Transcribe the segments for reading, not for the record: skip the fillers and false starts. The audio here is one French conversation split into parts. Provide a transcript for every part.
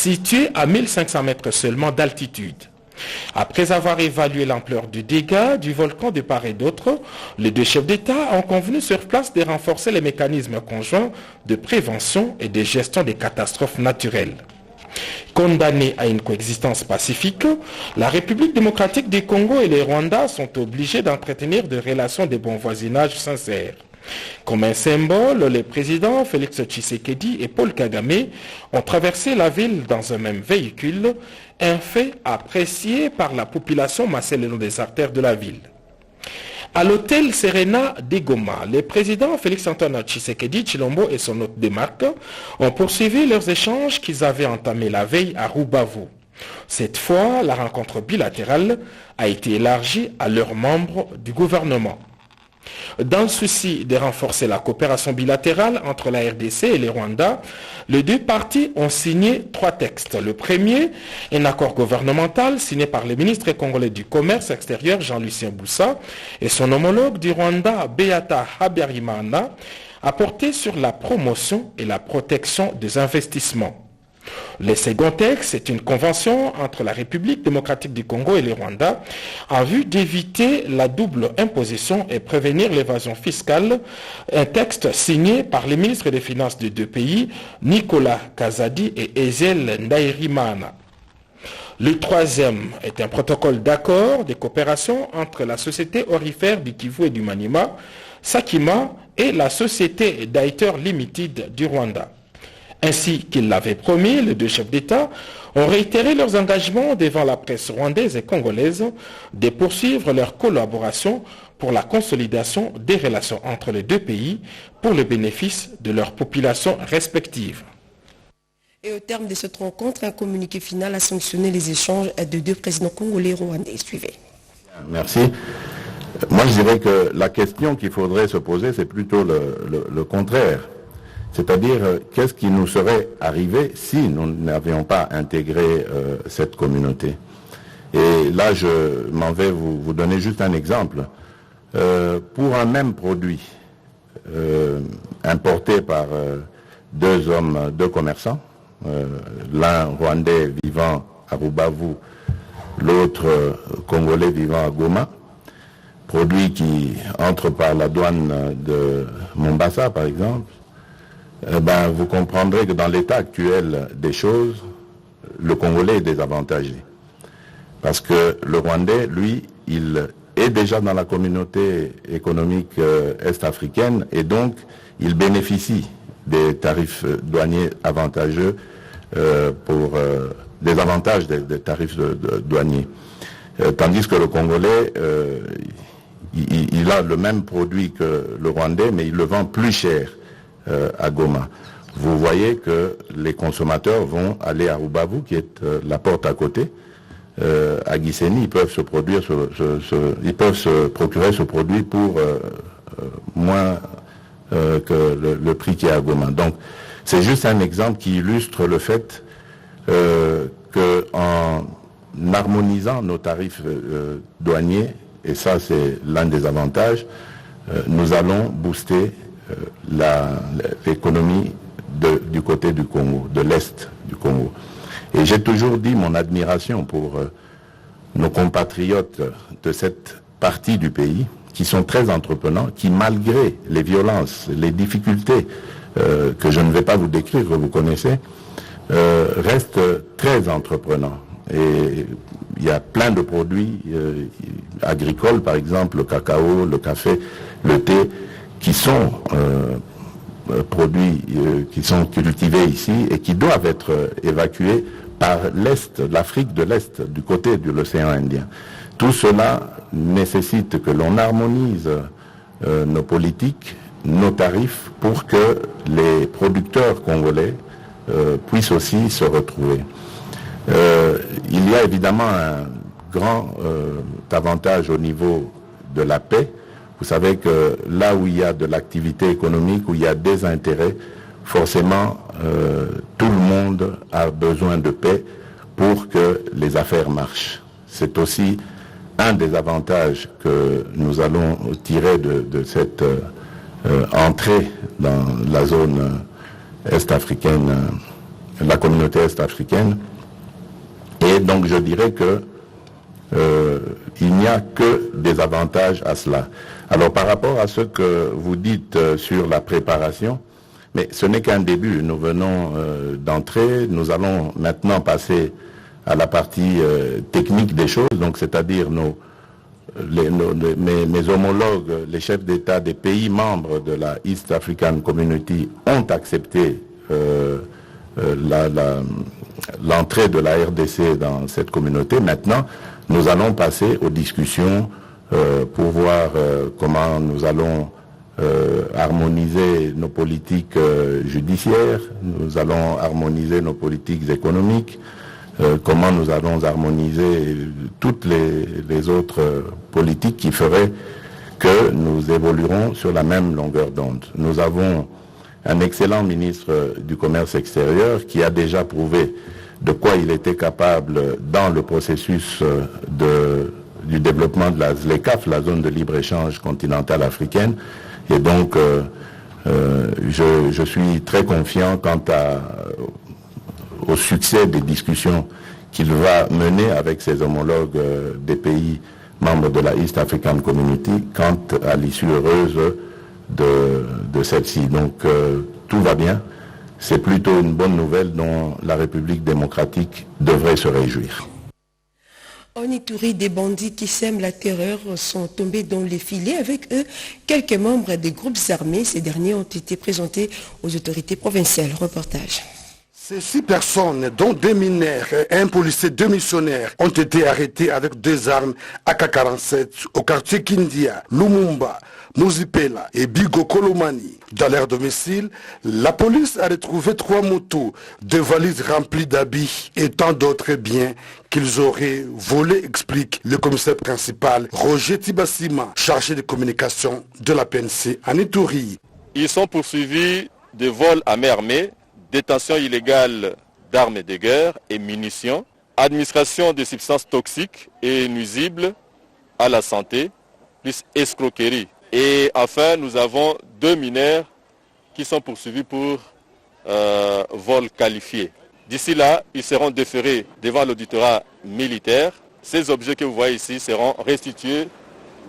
situé à 1500 mètres seulement d'altitude. Après avoir évalué l'ampleur du dégât du volcan de part et d'autre, les deux chefs d'État ont convenu sur place de renforcer les mécanismes conjoints de prévention et de gestion des catastrophes naturelles. Condamnés à une coexistence pacifique, la République démocratique du Congo et le Rwanda sont obligés d'entretenir des relations de bon voisinage sincères. Comme un symbole, les présidents Félix Tshisekedi et Paul Kagame ont traversé la ville dans un même véhicule, un fait apprécié par la population massée le long des artères de la ville. À l'hôtel Serena de Goma, les présidents Félix-Antoine Tshisekedi, Tshilombo et son hôte de marque ont poursuivi leurs échanges qu'ils avaient entamés la veille à Rubavu. Cette fois, la rencontre bilatérale a été élargie à leurs membres du gouvernement. Dans le souci de renforcer la coopération bilatérale entre la RDC et le Rwanda, les deux parties ont signé 3 textes. Le premier, un accord gouvernemental signé par le ministre congolais du Commerce extérieur Jean-Lucien Boussa et son homologue du Rwanda Beata Habyarimana, a porté sur la promotion et la protection des investissements. Le second texte est une convention entre la République démocratique du Congo et le Rwanda en vue d'éviter la double imposition et prévenir l'évasion fiscale, un texte signé par les ministres des Finances des deux pays, Nicolas Kazadi et Ezel Ndairimana. Le troisième est un protocole d'accord de coopération entre la société orifère du Kivu et du Maniema, Sakima, et la société Daiter Limited du Rwanda. Ainsi qu'ils l'avaient promis, les deux chefs d'État ont réitéré leurs engagements devant la presse rwandaise et congolaise de poursuivre leur collaboration pour la consolidation des relations entre les deux pays pour le bénéfice de leurs populations respectives. Et au terme de cette rencontre, un communiqué final a sanctionné les échanges de deux présidents congolais et rwandais. Suivez. Merci. Moi, je dirais que la question qu'il faudrait se poser, c'est plutôt le contraire. C'est-à-dire, qu'est-ce qui nous serait arrivé si nous n'avions pas intégré cette communauté? Et là, je m'en vais vous donner juste un exemple. Pour un même produit importé par deux commerçants, l'un rwandais vivant à Rubavu, l'autre congolais vivant à Goma, produit qui entre par la douane de Mombasa, par exemple, vous comprendrez que dans l'état actuel des choses, le Congolais est désavantagé. Parce que le Rwandais, lui, il est déjà dans la communauté économique est-africaine et donc il bénéficie des tarifs douaniers avantageux pour des avantages des tarifs douaniers. Tandis que le Congolais, il a le même produit que le Rwandais, mais il le vend plus cher à Goma. Vous voyez que les consommateurs vont aller à Rubavu, qui est la porte à côté. À Gisenyi, ils peuvent se procurer ce produit pour moins que le prix qui est à Goma. Donc, c'est juste un exemple qui illustre le fait qu'en harmonisant nos tarifs douaniers, et ça c'est l'un des avantages, nous allons booster l'économie du côté du Congo, de l'Est du Congo. Et j'ai toujours dit mon admiration pour nos compatriotes de cette partie du pays, qui sont très entreprenants, qui malgré les violences, les difficultés que je ne vais pas vous décrire, que vous connaissez, restent très entreprenants. Et il y a plein de produits agricoles, par exemple le cacao, le café, le thé, qui sont produits qui sont cultivés ici et qui doivent être évacués par l'Est, l'Afrique de l'Est, du côté de l'océan Indien. Tout cela nécessite que l'on harmonise nos politiques, nos tarifs, pour que les producteurs congolais puissent aussi se retrouver. Il y a évidemment un grand avantage au niveau de la paix. Vous savez que là où il y a de l'activité économique, où il y a des intérêts, forcément, tout le monde a besoin de paix pour que les affaires marchent. C'est aussi un des avantages que nous allons tirer de cette entrée dans la zone est-africaine la communauté est-africaine. Et donc je dirais que il n'y a que des avantages à cela. Alors par rapport à ce que vous dites sur la préparation, mais ce n'est qu'un début, nous venons d'entrer, nous allons maintenant passer à la partie technique des choses, donc c'est-à-dire mes homologues, les chefs d'État des pays membres de la East African Community ont accepté l'entrée de la RDC dans cette communauté. Maintenant, nous allons passer aux discussions pour voir comment nous allons harmoniser nos politiques judiciaires, nous allons harmoniser nos politiques économiques, comment nous allons harmoniser toutes les autres politiques qui feraient que nous évoluerons sur la même longueur d'onde. Nous avons un excellent ministre du Commerce extérieur qui a déjà prouvé de quoi il était capable dans le processus du développement de la ZLECAf, la zone de libre-échange continentale africaine. Et donc, je suis très confiant quant au succès des discussions qu'il va mener avec ses homologues des pays membres de la East African Community quant à l'issue heureuse de celle-ci. Donc, tout va bien. C'est plutôt une bonne nouvelle dont la République démocratique devrait se réjouir. En Ituri, des bandits qui sèment la terreur sont tombés dans les filets. Avec eux, quelques membres des groupes armés. Ces derniers ont été présentés aux autorités provinciales. Reportage. Ces 6 personnes, dont 2 mineurs et un policier, 2 missionnaires, ont été arrêtés avec 2 armes AK-47 au quartier Kindia, Lumumba, Muzipela et Bigo Kolomani. Dans leur domicile, la police a retrouvé 3 motos, 2 valises remplies d'habits et tant d'autres biens qu'ils auraient volés, explique le commissaire principal Roger Tibassima, chargé de communication de la PNC en Ituri. Ils sont poursuivis de vols à main armée, détention illégale d'armes de guerre et munitions, administration de substances toxiques et nuisibles à la santé, plus escroquerie. Et enfin, nous avons 2 mineurs qui sont poursuivis pour vol qualifié. D'ici là, ils seront déférés devant l'auditorat militaire. Ces objets que vous voyez ici seront restitués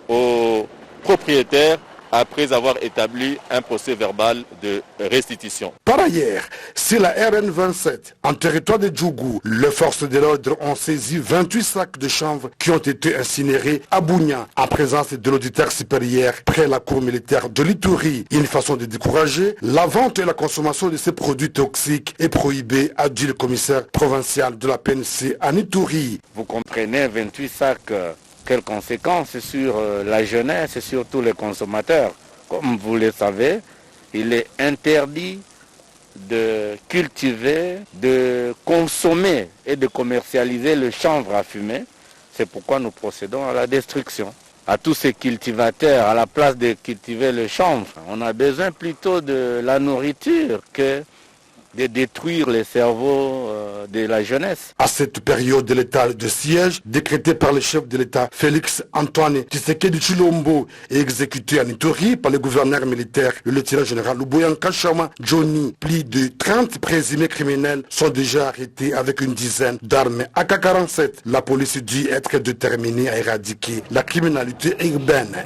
aux propriétaires après avoir établi un procès verbal de restitution. Par ailleurs, c'est la RN27, en territoire de Djougou, les forces de l'ordre ont saisi 28 sacs de chanvre qui ont été incinérés à Bougna, en présence de l'auditeur supérieur près la cour militaire de l'Ituri. Une façon de décourager la vente et la consommation de ces produits toxiques est prohibée, a dit le commissaire provincial de la PNC en Ituri. Vous comprenez, 28 sacs... Quelles conséquences sur la jeunesse et sur tous les consommateurs? Comme vous le savez, il est interdit de cultiver, de consommer et de commercialiser le chanvre à fumer. C'est pourquoi nous procédons à la destruction. À tous ces cultivateurs, à la place de cultiver le chanvre, on a besoin plutôt de la nourriture que de détruire les cerveaux de la jeunesse. À cette période de l'état de siège, décrété par le chef de l'État Félix Antoine Tshisekedi Tshilombo et exécuté en Ituri par le gouverneur militaire, le lieutenant général Luboyan Kachama Johnny, plus de 30 présumés criminels sont déjà arrêtés avec une dizaine d'armes AK-47. La police dit être déterminée à éradiquer la criminalité urbaine.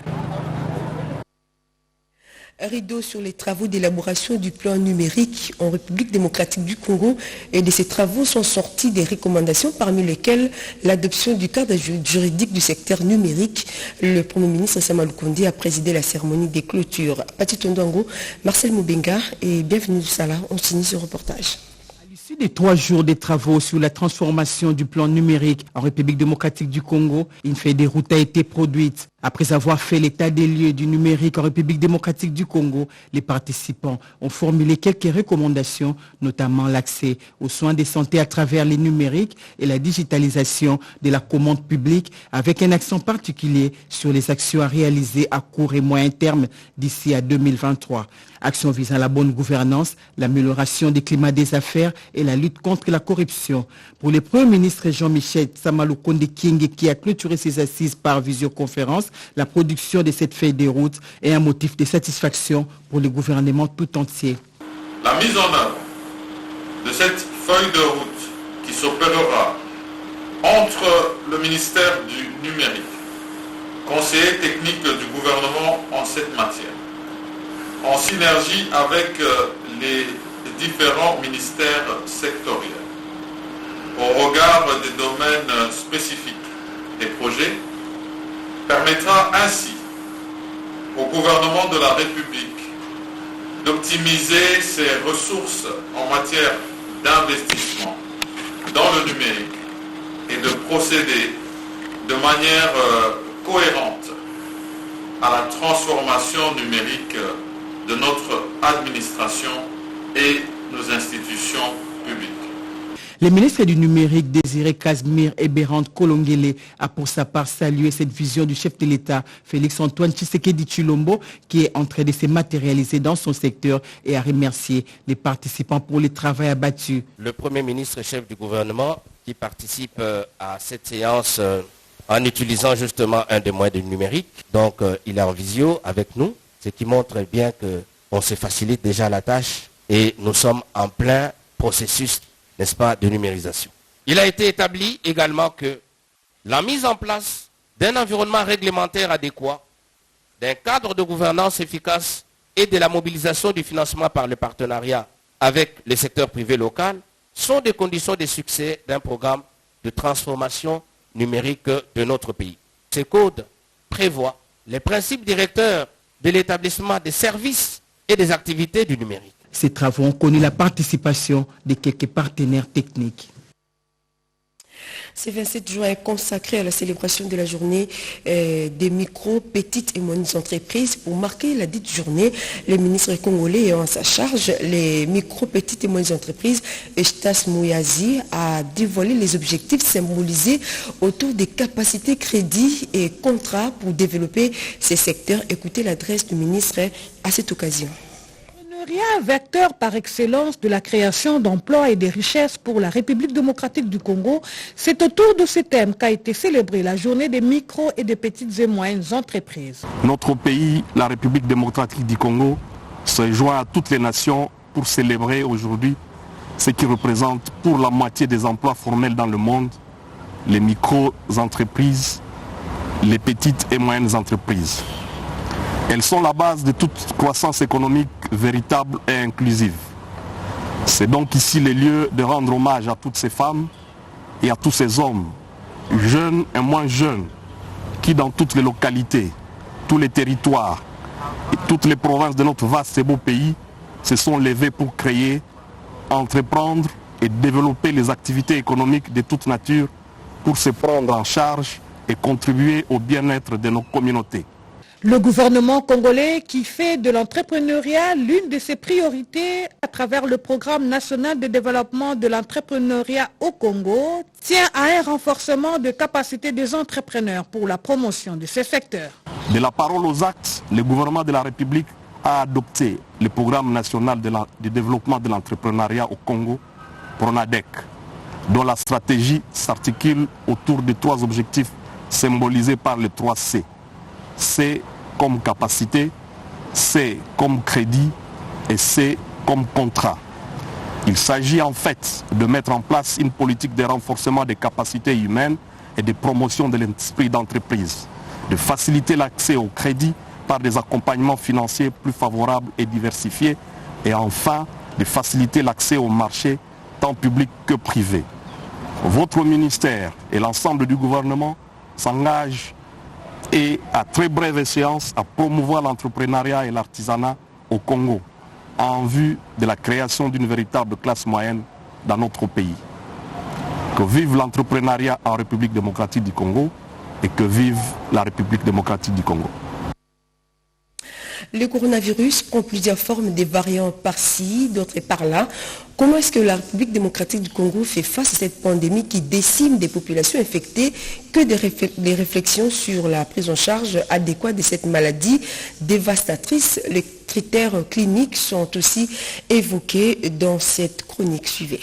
Rideau sur les travaux d'élaboration du plan numérique en République démocratique du Congo, et de ces travaux sont sorties des recommandations parmi lesquelles l'adoption du cadre juridique du secteur numérique. Le Premier ministre Samalou Kondi a présidé la cérémonie des clôtures. Pati Tondongo, Marcel Moubenga et bienvenue Salah, on signe ce reportage. À l'issue des 3 jours des travaux sur la transformation du plan numérique en République démocratique du Congo, une feuille de route a été produite. Après avoir fait l'état des lieux du numérique en République démocratique du Congo, les participants ont formulé quelques recommandations, notamment l'accès aux soins de santé à travers les numériques et la digitalisation de la commande publique, avec un accent particulier sur les actions à réaliser à court et moyen terme d'ici à 2023. Actions visant la bonne gouvernance, l'amélioration des climats des affaires et la lutte contre la corruption. Pour le Premier ministre Jean-Michel Samalou Kondi Kyenge, qui a clôturé ses assises par visioconférence, la production de cette feuille de route est un motif de satisfaction pour le gouvernement tout entier. La mise en œuvre de cette feuille de route qui s'opérera entre le ministère du numérique, conseiller technique du gouvernement en cette matière, en synergie avec les différents ministères sectoriels, au regard des domaines spécifiques des projets, permettra ainsi au gouvernement de la République d'optimiser ses ressources en matière d'investissement dans le numérique et de procéder de manière cohérente à la transformation numérique de notre administration et nos institutions publiques. Le ministre du numérique Désiré Casimir Ebérante Kolongele a pour sa part salué cette vision du chef de l'État Félix-Antoine Tshisekedi Tshilombo qui est en train de se matérialiser dans son secteur et a remercié les participants pour le travail abattu. Le Premier ministre chef du gouvernement qui participe à cette séance en utilisant justement un des moyens du numérique. Donc il est en visio avec nous, ce qui montre bien qu'on se facilite déjà la tâche et nous sommes en plein processus, n'est-ce pas, de numérisation. Il a été établi également que la mise en place d'un environnement réglementaire adéquat, d'un cadre de gouvernance efficace et de la mobilisation du financement par le partenariat avec le secteur privé local sont des conditions de succès d'un programme de transformation numérique de notre pays. Ce code prévoit les principes directeurs de l'établissement des services et des activités du numérique. Ces travaux ont connu la participation de quelques partenaires techniques. Ce 27 juin est consacré à la célébration de la journée des micro, petites et moyennes entreprises. Pour marquer la dite journée, le ministre congolais ayant à sa charge les micro, petites et moyennes entreprises, Eustace Mouyazi, a dévoilé les objectifs symbolisés autour des capacités, crédits et contrats pour développer ces secteurs. Écoutez l'adresse du ministre à cette occasion. Vecteur par excellence de la création d'emplois et de richesses pour la République démocratique du Congo, c'est autour de ce thème qu'a été célébrée la journée des micro et des petites et moyennes entreprises. Notre pays, la République démocratique du Congo, se joint à toutes les nations pour célébrer aujourd'hui ce qui représente pour la moitié des emplois formels dans le monde, les micro-entreprises, les petites et moyennes entreprises. Elles sont la base de toute croissance économique véritable et inclusive. C'est donc ici le lieu de rendre hommage à toutes ces femmes et à tous ces hommes, jeunes et moins jeunes, qui dans toutes les localités, tous les territoires et toutes les provinces de notre vaste et beau pays se sont levés pour créer, entreprendre et développer les activités économiques de toute nature pour se prendre en charge et contribuer au bien-être de nos communautés. Le gouvernement congolais, qui fait de l'entrepreneuriat l'une de ses priorités à travers le programme national de développement de l'entrepreneuriat au Congo, tient à un renforcement de capacités des entrepreneurs pour la promotion de ce secteur. De la parole aux actes, le gouvernement de la République a adopté le programme national de développement de l'entrepreneuriat au Congo, PRONADEC, dont la stratégie s'articule autour de 3 objectifs symbolisés par les 3 C. C comme capacité, C comme crédit et C comme contrat. Il s'agit en fait de mettre en place une politique de renforcement des capacités humaines et de promotion de l'esprit d'entreprise, de faciliter l'accès au crédit par des accompagnements financiers plus favorables et diversifiés et enfin de faciliter l'accès au marché tant public que privé. Votre ministère et l'ensemble du gouvernement s'engagent et à très brève échéance à promouvoir l'entrepreneuriat et l'artisanat au Congo en vue de la création d'une véritable classe moyenne dans notre pays. Que vive l'entrepreneuriat en République démocratique du Congo et que vive la République démocratique du Congo. Le coronavirus prend plusieurs formes, des variants par-ci, d'autres par-là. Comment est-ce que la République démocratique du Congo fait face à cette pandémie qui décime des populations infectées? Que des réflexions sur la prise en charge adéquate de cette maladie dévastatrice. Les critères cliniques sont aussi évoqués dans cette chronique. Suivez.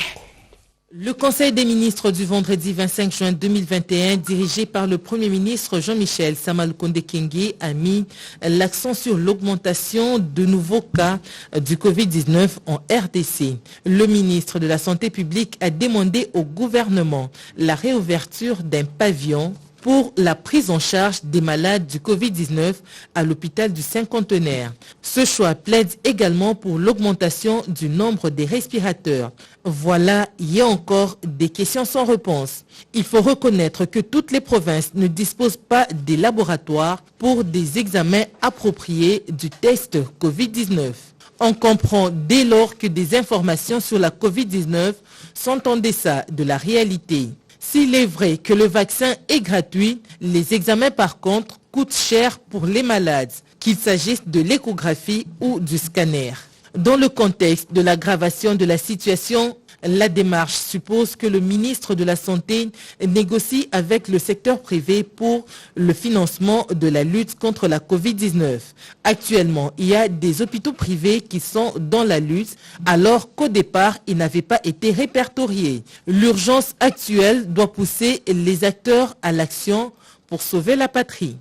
Le Conseil des ministres du vendredi 25 juin 2021, dirigé par le Premier ministre Jean-Michel Samalukonde Kyenge, a mis l'accent sur l'augmentation de nouveaux cas du Covid-19 en RDC. Le ministre de la Santé publique a demandé au gouvernement la réouverture d'un pavillon pour la prise en charge des malades du Covid-19 à l'hôpital du Cinquantenaire. Ce choix plaide également pour l'augmentation du nombre des respirateurs. Voilà, il y a encore des questions sans réponse. Il faut reconnaître que toutes les provinces ne disposent pas des laboratoires pour des examens appropriés du test Covid-19. On comprend dès lors que des informations sur la Covid-19 sont en deçà de la réalité. S'il est vrai que le vaccin est gratuit, les examens par contre coûtent cher pour les malades, qu'il s'agisse de l'échographie ou du scanner. Dans le contexte de l'aggravation de la situation, la démarche suppose que le ministre de la Santé négocie avec le secteur privé pour le financement de la lutte contre la Covid-19. Actuellement, il y a des hôpitaux privés qui sont dans la lutte, alors qu'au départ, ils n'avaient pas été répertoriés. L'urgence actuelle doit pousser les acteurs à l'action pour sauver la patrie.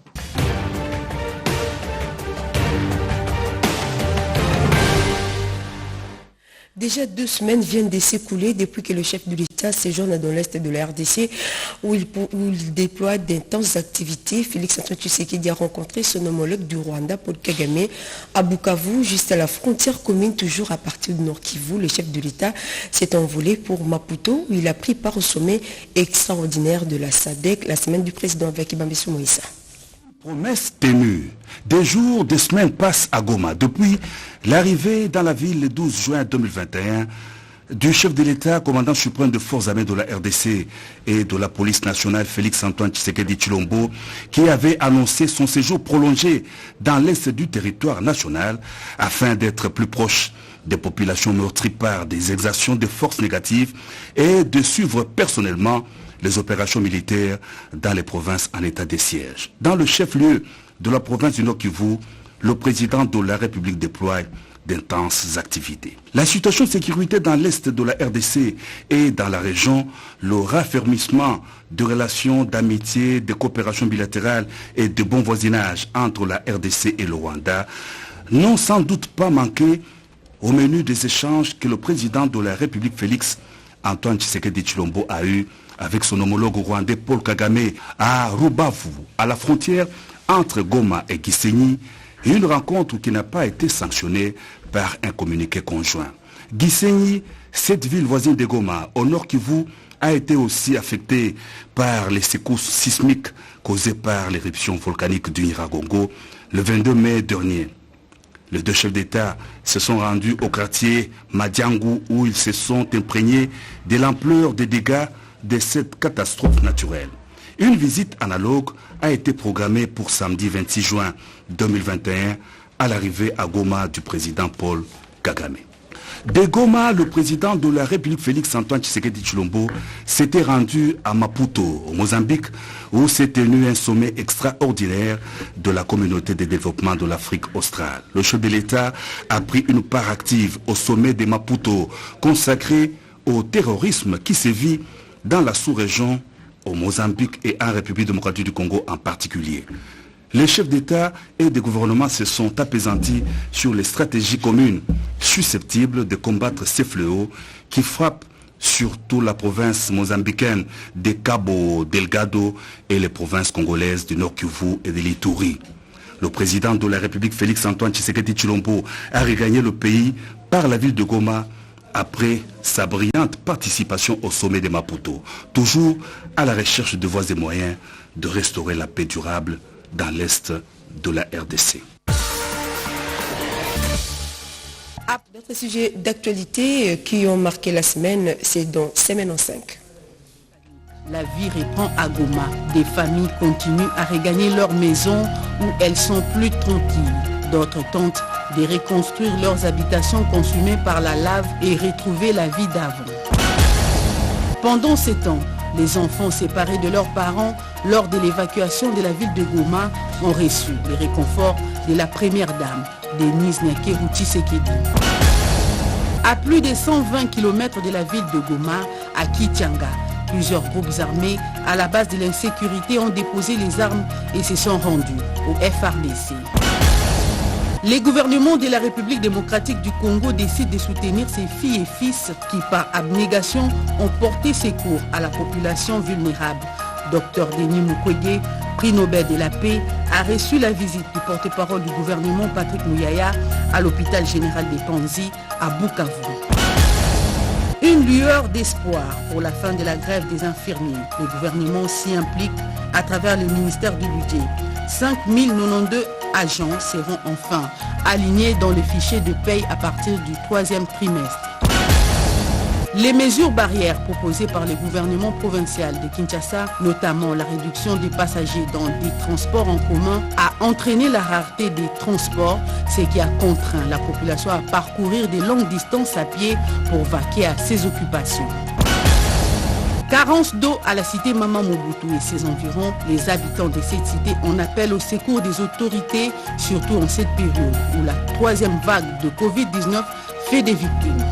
Déjà 2 semaines viennent de s'écouler depuis que le chef de l'État séjourne dans l'Est de la RDC où il déploie d'intenses activités. Félix-Antoine Tshisekedi a rencontré son homologue du Rwanda, Paul Kagame, à Bukavu, juste à la frontière commune, toujours à partir du Nord Kivu. Le chef de l'État s'est envolé pour Maputo où il a pris part au sommet extraordinaire de la SADC, la semaine du président avec Ibambissou Moïsa. Promesse tenue. Des jours, des semaines passent à Goma depuis l'arrivée dans la ville le 12 juin 2021 du chef de l'État, commandant suprême de forces armées de la RDC et de la police nationale Félix-Antoine Tshisekedi Tshilombo, qui avait annoncé son séjour prolongé dans l'est du territoire national afin d'être plus proche des populations meurtries par des exactions de forces négatives et de suivre personnellement les opérations militaires dans les provinces en état de siège. Dans le chef-lieu de la province du Nord Kivu, le président de la République déploie d'intenses activités. La situation de sécurité dans l'est de la RDC et dans la région, le raffermissement de relations d'amitié, de coopération bilatérale et de bon voisinage entre la RDC et le Rwanda n'ont sans doute pas manqué au menu des échanges que le président de la République Félix-Antoine Tshisekedi Tshilombo a eu avec son homologue rwandais Paul Kagame à Rubavu, à la frontière entre Goma et Gisenyi, une rencontre qui n'a pas été sanctionnée par un communiqué conjoint. Gisenyi, cette ville voisine de Goma, au nord Kivu, a été aussi affectée par les secousses sismiques causées par l'éruption volcanique du Nyiragongo le 22 mai dernier. Les 2 chefs d'État se sont rendus au quartier Madiangu où ils se sont imprégnés de l'ampleur des dégâts de cette catastrophe naturelle. Une visite analogue a été programmée pour samedi 26 juin 2021 à l'arrivée à Goma du président Paul Kagame. De Goma, le président de la République Félix-Antoine Tshisekedi Tshilombo s'était rendu à Maputo, au Mozambique, où s'est tenu un sommet extraordinaire de la communauté de développement de l'Afrique australe. Le chef de l'État a pris une part active au sommet de Maputo, consacré au terrorisme qui sévit dans la sous-région, au Mozambique et en République démocratique du Congo en particulier. Les chefs d'État et de gouvernement se sont apaisantis sur les stratégies communes susceptibles de combattre ces fléaux qui frappent surtout la province mozambicaine de Cabo Delgado et les provinces congolaises du Nord Kivu et de l'Ituri. Le président de la République Félix-Antoine Tshisekedi Tshilombo a regagné le pays par la ville de Goma après sa brillante participation au sommet de Maputo, toujours à la recherche de voies et moyens de restaurer la paix durable dans l'est de la RDC. D'autres sujets d'actualité qui ont marqué la semaine, c'est dans Semaine en 5. La vie reprend à Goma. Des familles continuent à regagner leur maison où elles sont plus tranquilles. D'autres tentent de reconstruire leurs habitations consumées par la lave et retrouver la vie d'avant. Pendant ces temps, les enfants séparés de leurs parents lors de l'évacuation de la ville de Goma ont reçu les réconforts de la première dame, Denise Nyakeru Tshisekedi. À plus de 120 km de la ville de Goma, à Kitianga, plusieurs groupes armés à la base de l'insécurité ont déposé les armes et se sont rendus au FARDC. Les gouvernements de la République démocratique du Congo décident de soutenir ses filles et fils qui, par abnégation, ont porté secours à la population vulnérable. Dr Denis Mukwege, prix Nobel de la paix, a reçu la visite du porte-parole du gouvernement Patrick Muyaya à l'hôpital général des Panzi à Bukavu. Une lueur d'espoir pour la fin de la grève des infirmiers. Le gouvernement s'y implique à travers le ministère du Budget. 5092 agents seront enfin alignés dans le fichier de paye à partir du 3e trimestre. Les mesures barrières proposées par le gouvernement provincial de Kinshasa, notamment la réduction des passagers dans des transports en commun, a entraîné la rareté des transports, ce qui a contraint la population à parcourir des longues distances à pied pour vaquer à ses occupations. Carence d'eau à la cité Mama Mobutu et ses environs, les habitants de cette cité en appellent au secours des autorités, surtout en cette période où la 3e vague de Covid-19 fait des victimes.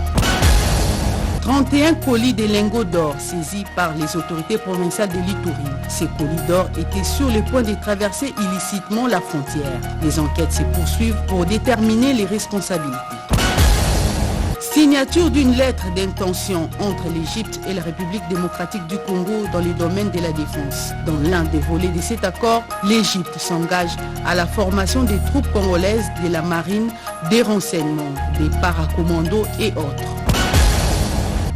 31 colis de lingots d'or saisis par les autorités provinciales de l'Ituri. Ces colis d'or étaient sur le point de traverser illicitement la frontière. Les enquêtes se poursuivent pour déterminer les responsabilités. Signature d'une lettre d'intention entre l'Égypte et la République démocratique du Congo dans les domaines de la défense. Dans l'un des volets de cet accord, l'Égypte s'engage à la formation des troupes congolaises de la marine, des renseignements, des paracommandos et autres.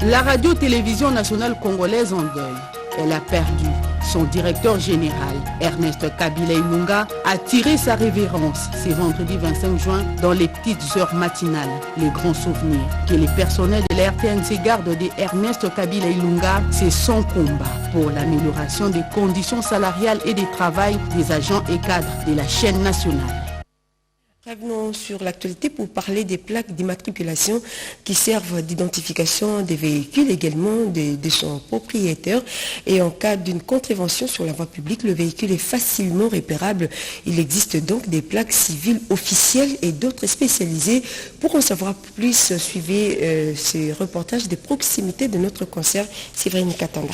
La radio-télévision nationale congolaise en deuil. Elle a perdu son directeur général, Ernest Kabila Ilunga, a tiré sa révérence ce vendredi 25 juin dans les petites heures matinales. Les grands souvenirs que les personnels de la RTNC gardent de Ernest Kabila Ilunga, c'est son combat pour l'amélioration des conditions salariales et des travail des agents et cadres de la chaîne nationale. Revenons sur l'actualité pour parler des plaques d'immatriculation qui servent d'identification des véhicules, également de son propriétaire. Et en cas d'une contravention sur la voie publique, le véhicule est facilement repérable. Il existe donc des plaques civiles officielles et d'autres spécialisées. Pour en savoir plus, suivez ces reportages de proximité de notre concert Séverine Katanda.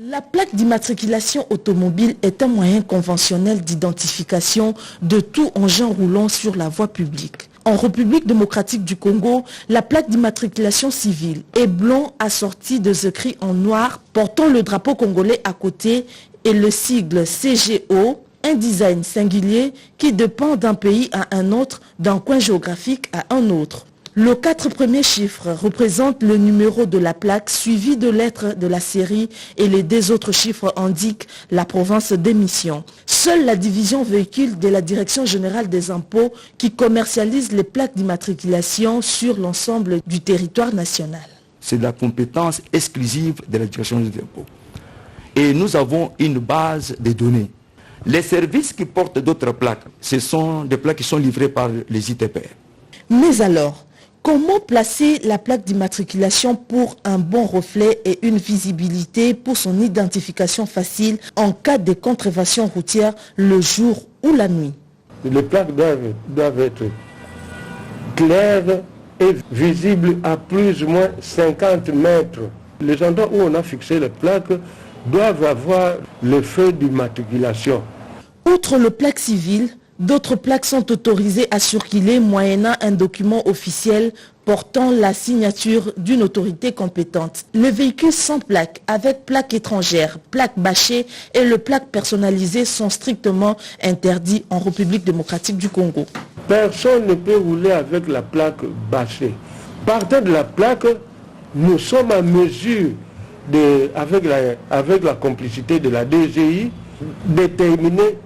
La plaque d'immatriculation automobile est un moyen conventionnel d'identification de tout engin roulant sur la voie publique. En République démocratique du Congo, la plaque d'immatriculation civile est blanc assorti de écrits en noir portant le drapeau congolais à côté et le sigle CGO, un design singulier qui dépend d'un pays à un autre, d'un coin géographique à un autre. Les 4 premiers chiffres représentent le numéro de la plaque suivi de lettres de la série et les 2 autres chiffres indiquent la province d'émission. Seule la division véhicule de la Direction générale des impôts qui commercialise les plaques d'immatriculation sur l'ensemble du territoire national. C'est la compétence exclusive de la Direction des impôts. Et nous avons une base de données. Les services qui portent d'autres plaques, ce sont des plaques qui sont livrées par les ITPR. Mais alors, comment placer la plaque d'immatriculation pour un bon reflet et une visibilité pour son identification facile en cas de contravention routière le jour ou la nuit? Les plaques doivent être claires et visibles à plus ou moins 50 mètres. Les endroits où on a fixé les plaques doivent avoir le feu d'immatriculation. Outre le plaque civile, d'autres plaques sont autorisées à circuler moyennant un document officiel portant la signature d'une autorité compétente. Les véhicules sans plaque, avec plaque étrangère, plaque bâchée et le plaque personnalisée sont strictement interdits en République démocratique du Congo. Personne ne peut rouler avec la plaque bâchée. Partant de la plaque, nous sommes en mesure, avec la complicité de la DGI, déterminer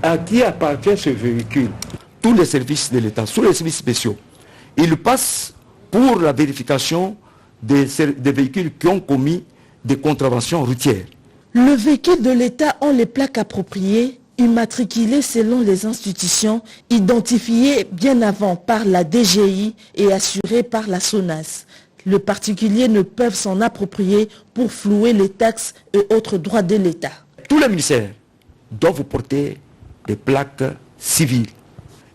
à qui appartient ce véhicule. Tous les services de l'État, tous les services spéciaux, ils passent pour la vérification des véhicules qui ont commis des contraventions routières. Le véhicule de l'État ont les plaques appropriées, immatriculées selon les institutions, identifiées bien avant par la DGI et assurées par la SONAS. Les particuliers ne peuvent s'en approprier pour flouer les taxes et autres droits de l'État. Tous les ministères doivent vous porter des plaques civiles.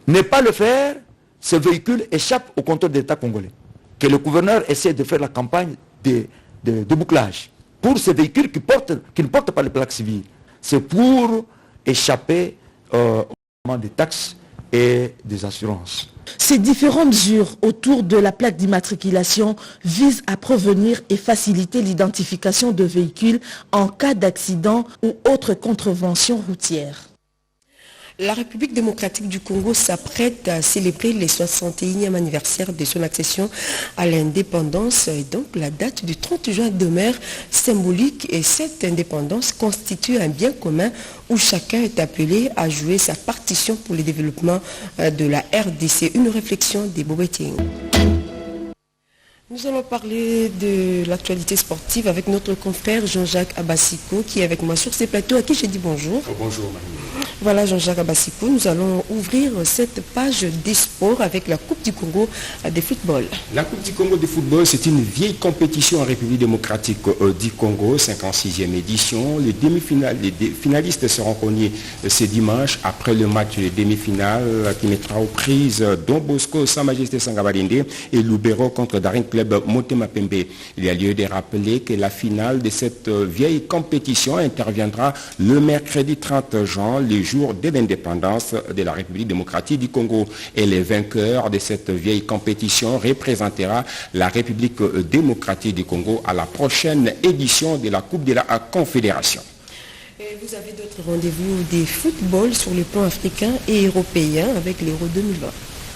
Ne pas le faire, ce véhicule échappe au contrôle de l'État congolais. que le gouverneur essaie de faire la campagne de bouclage pour ces véhicules qui ne portent pas les plaques civiles. C'est pour échapper au paiement des taxes et des assurances. Ces différentes mesures autour de la plaque d'immatriculation visent à prévenir et faciliter l'identification de véhicules en cas d'accident ou autre contravention routière. La République démocratique du Congo s'apprête à célébrer le 61e anniversaire de son accession à l'indépendance. Et donc la date du 30 juin demeure symbolique et cette indépendance constitue un bien commun où chacun est appelé à jouer sa partition pour le développement de la RDC. Une réflexion des Bobeting. Nous allons parler de l'actualité sportive avec notre confrère Jean-Jacques Abassiko qui est avec moi sur ces plateaux, à qui je dis bonjour. Bonjour Marie. Voilà Jean-Jacques Abassiko, nous allons ouvrir cette page des sports avec la Coupe du Congo de football. La Coupe du Congo de football, c'est une vieille compétition en République démocratique du Congo, 56e édition. Les finalistes seront connus ce dimanche après le match de demi-finale qui mettra aux prises Don Bosco, Sa Majesté Sangabalinde et Lubero contre Daring Club Motema Pembe. Il y a lieu de rappeler que la finale de cette vieille compétition interviendra le mercredi 30 juin, le jour de l'indépendance de la République démocratique du Congo. Et les vainqueurs de cette vieille compétition représentera la République démocratique du Congo à la prochaine édition de la Coupe de la Confédération. Et vous avez d'autres rendez-vous des football sur le plan africain et européen avec l'Euro 2020.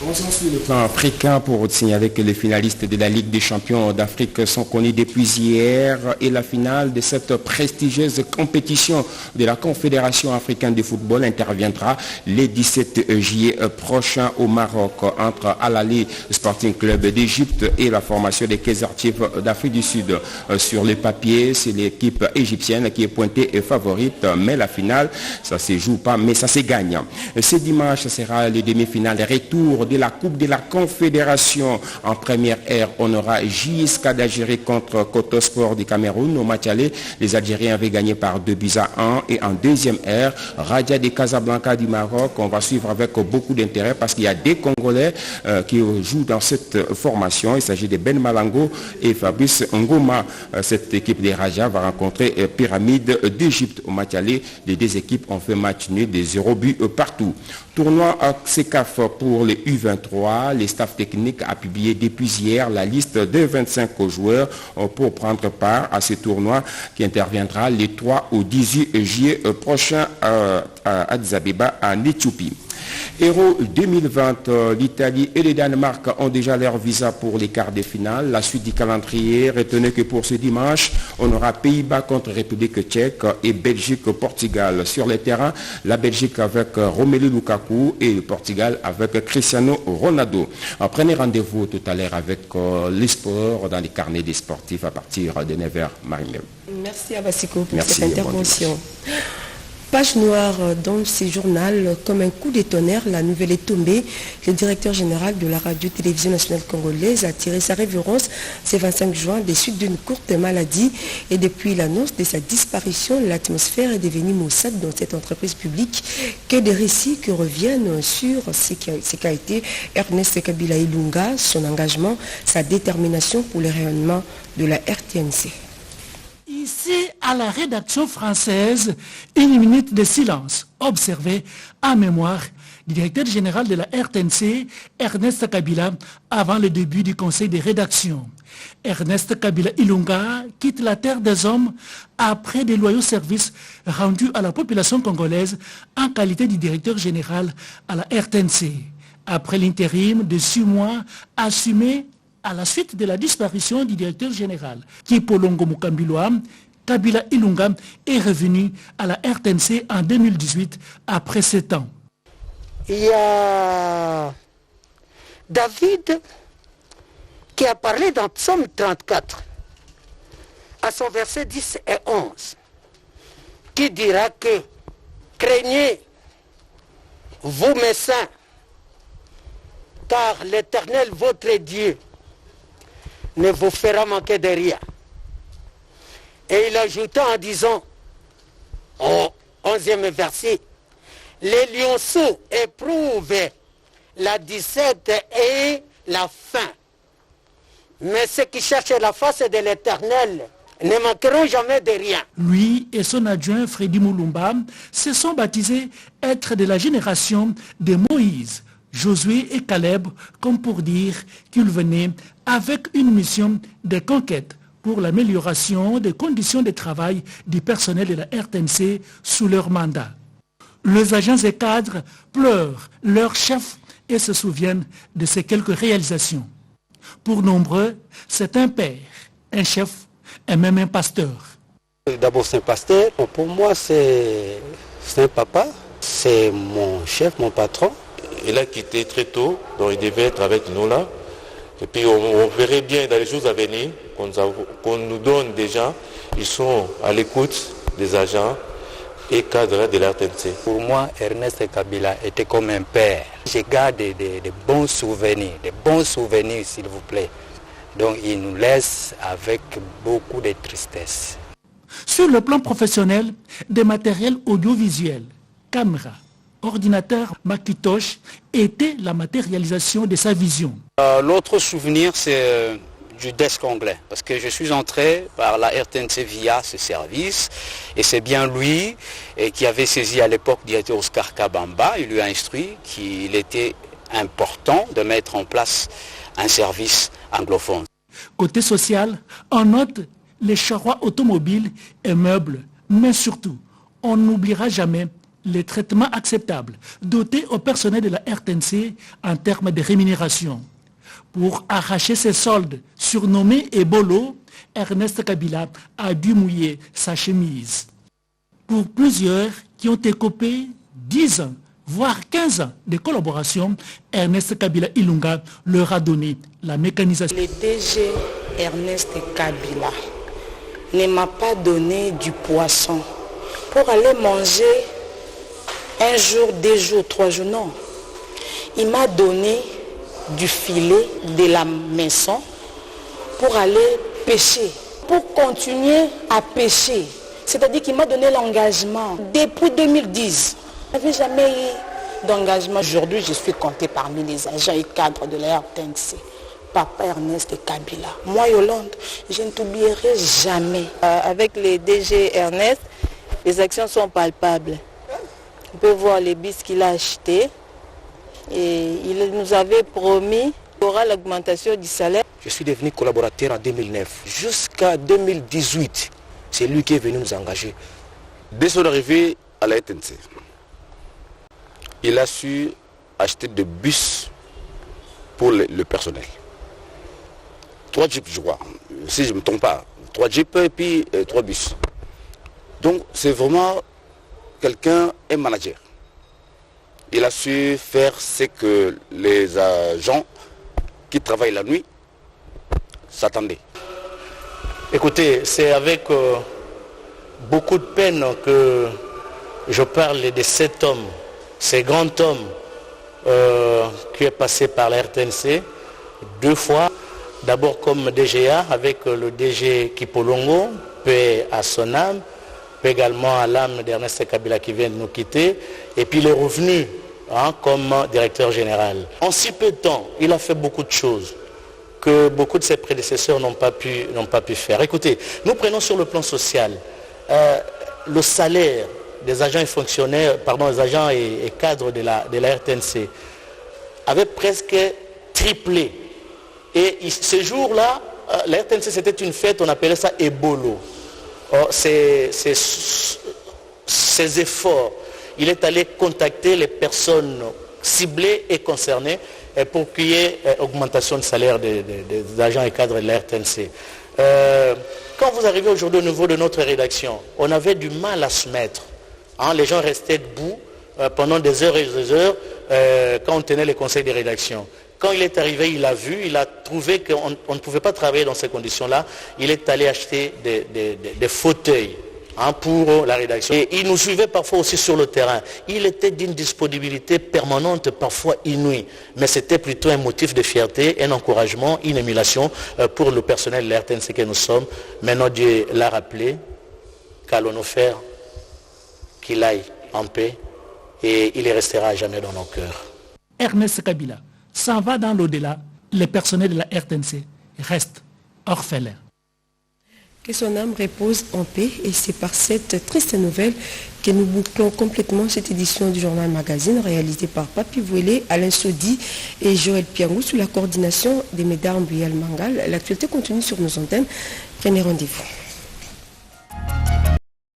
Commençons sur le plan africain pour signaler que les finalistes de la Ligue des champions d'Afrique sont connus depuis hier et la finale de cette prestigieuse compétition de la Confédération africaine de football interviendra le 17 juillet prochain au Maroc entre Al Ahly Sporting Club d'Égypte et la formation des Kaizer Chiefs d'Afrique du Sud. Sur le papier, c'est l'équipe égyptienne qui est pointée favorite, mais la finale, ça ne se joue pas, mais ça se gagne. Ce dimanche, ce sera le demi-finale retour de la Coupe de la Confédération. En première ère, on aura JSK d'Algérie contre Koto Sport du Cameroun. Au match aller, les Algériens avaient gagné par 2-1 et en deuxième ère, Raja de Casablanca du Maroc. On va suivre avec beaucoup d'intérêt parce qu'il y a des Congolais qui jouent dans cette formation. Il s'agit de Ben Malango et Fabrice Ngoma. Cette équipe des Raja va rencontrer Pyramide d'Égypte. Au match aller, les deux équipes ont fait match nul des 0 buts partout. Tournoi CECAF pour les U23. Les staffs techniques a publié depuis hier la liste de 25 joueurs pour prendre part à ce tournoi qui interviendra les 3 au 18 juillet prochain à Addis Abeba en Éthiopie. Euro 2020, l'Italie et le Danemark ont déjà leur visa pour les quarts de finale. La suite du calendrier, retenez que pour ce dimanche, on aura Pays-Bas contre République tchèque et Belgique-Portugal. Sur le terrain, la Belgique avec Romelu Lukaku et le Portugal avec Cristiano Ronaldo. Prenez rendez-vous tout à l'heure avec les sports dans les carnets des sportifs à partir de 9h. Marine. Merci Abassiko pour cette intervention. Page noire dans ce journal, comme un coup de tonnerre, la nouvelle est tombée. Le directeur général de la radio-télévision nationale congolaise a tiré sa révérence ce 25 juin des suites d'une courte maladie. Et depuis l'annonce de sa disparition, l'atmosphère est devenue maussade dans cette entreprise publique. Que des récits qui reviennent sur ce qu'a été Ernest Kabila Ilunga, son engagement, sa détermination pour le rayonnement de la RTNC. Ici, à la rédaction française, une minute de silence observée en mémoire du directeur général de la RTNC, Ernest Kabila, avant le début du conseil de rédaction. Ernest Kabila Ilunga quitte la terre des hommes après des loyaux services rendus à la population congolaise en qualité de directeur général à la RTNC. Après l'intérim de 6 mois assumé à la suite de la disparition du directeur général, Kipolongo Mukambilwa, Kabila Ilunga est revenu à la RTNC en 2018 après 7 ans. Il y a David qui a parlé dans Psaume 34, à son verset 10 et 11, qui dira que craignez vous mes saints, car l'Éternel votre Dieu ne vous fera manquer de rien. Et il ajouta en disant, au 11e verset, les lionceaux éprouvent la disette et la faim, Mais ceux qui cherchent la face de l'Éternel ne manqueront jamais de rien. Lui et son adjoint Freddy Moulumba se sont baptisés être de la génération de Moïse, Josué et Caleb, comme pour dire qu'ils venaient avec une mission de conquête pour l'amélioration des conditions de travail du personnel de la RTNC sous leur mandat. Les agents et cadres pleurent leur chef et se souviennent de ces quelques réalisations. Pour nombreux, c'est un père, un chef et même un pasteur. D'abord c'est un pasteur, pour moi c'est un papa, c'est mon chef, mon patron. Il a quitté très tôt, donc il devait être avec nous là. Et puis on verrait bien dans les jours à venir qu'on nous donne des gens, ils sont à l'écoute des agents et cadres de la RTNC. Pour moi, Ernest Kabila était comme un père. Je garde des bons souvenirs, s'il vous plaît. Donc il nous laisse avec beaucoup de tristesse. Sur le plan professionnel, des matériels audiovisuels, caméras, ordinateurs, Macintosh étaient la matérialisation de sa vision. L'autre souvenir, c'est du desk anglais, parce que je suis entré par la RTNC via ce service, et c'est bien lui qui avait saisi à l'époque directeur Oscar Kabamba. Il lui a instruit qu'il était important de mettre en place un service anglophone. Côté social, on note les charrois automobiles et meubles, mais surtout, on n'oubliera jamais les traitements acceptables dotés au personnel de la RTNC en termes de rémunération. Pour arracher ses soldes surnommés Ebolo, Ernest Kabila a dû mouiller sa chemise. Pour plusieurs qui ont écopé 10 ans, voire 15 ans de collaboration, Ernest Kabila Ilunga leur a donné la mécanisation. Le DG Ernest Kabila ne m'a pas donné du poisson pour aller manger un jour, 2 jours, 3 jours, non. Il m'a donné du filet de la maison pour aller pêcher, pour continuer à pêcher. C'est-à-dire qu'il m'a donné l'engagement depuis 2010. Je n'avais jamais eu d'engagement. Aujourd'hui, je suis compté parmi les agents et cadres de la RTNC. Papa Ernest Kabila. Moi, Yolande, je ne t'oublierai jamais. Avec les DG Ernest, les actions sont palpables. On peut voir les bis qu'il a achetés. Et il nous avait promis qu'il y aura l'augmentation du salaire. Je suis devenu collaborateur en 2009. Jusqu'à 2018, c'est lui qui est venu nous engager. Dès son arrivée à la RTNC, il a su acheter des bus pour le personnel. 3 jeeps, je crois, si je ne me trompe pas. 3 jeeps et puis 3 bus. Donc c'est vraiment quelqu'un, un manager. Il a su faire ce que les agents qui travaillent la nuit s'attendaient. Écoutez, c'est avec beaucoup de peine que je parle de cet homme, ce grand homme qui est passé par la RTNC 2 fois. D'abord comme DGA avec le DG Kipolongo, paix à son âme, paix également à l'âme d'Ernest Kabila qui vient de nous quitter, et puis il est revenu comme directeur général. En si peu de temps, il a fait beaucoup de choses que beaucoup de ses prédécesseurs n'ont pas pu faire. Écoutez, nous prenons sur le plan social le salaire des agents et fonctionnaires, pardon, des agents et cadres de la RTNC avait presque triplé. Et ce jour-là, la RTNC c'était une fête, on appelait ça Ebolo. Ces efforts, il est allé contacter les personnes ciblées et concernées pour qu'il y ait augmentation de salaire des agents et cadres de la RTNC. Quand vous arrivez aujourd'hui au niveau de notre rédaction, on avait du mal à se mettre. Les gens restaient debout pendant des heures et des heures quand on tenait les conseils de rédaction. Quand il est arrivé, il a vu, il a trouvé qu'on ne pouvait pas travailler dans ces conditions-là. Il est allé acheter des fauteuils pour la rédaction. Et il nous suivait parfois aussi sur le terrain. Il était d'une disponibilité permanente, parfois inouïe. Mais c'était plutôt un motif de fierté, un encouragement, une émulation pour le personnel de la RTNC que nous sommes. Maintenant, Dieu l'a rappelé, qu'allons-nous faire? Qu'il aille en paix et il restera à jamais dans nos cœurs. Ernest Kabila s'en va dans l'au-delà, le personnel de la RTNC reste orphelin. Que son âme repose en paix, et c'est par cette triste nouvelle que nous bouclons complètement cette édition du Journal Magazine réalisée par Papi Vouélé, Alain Sodi et Joël Piangou sous la coordination des Médards Mbuyal Mangal. L'actualité continue sur nos antennes. Prenez rendez-vous.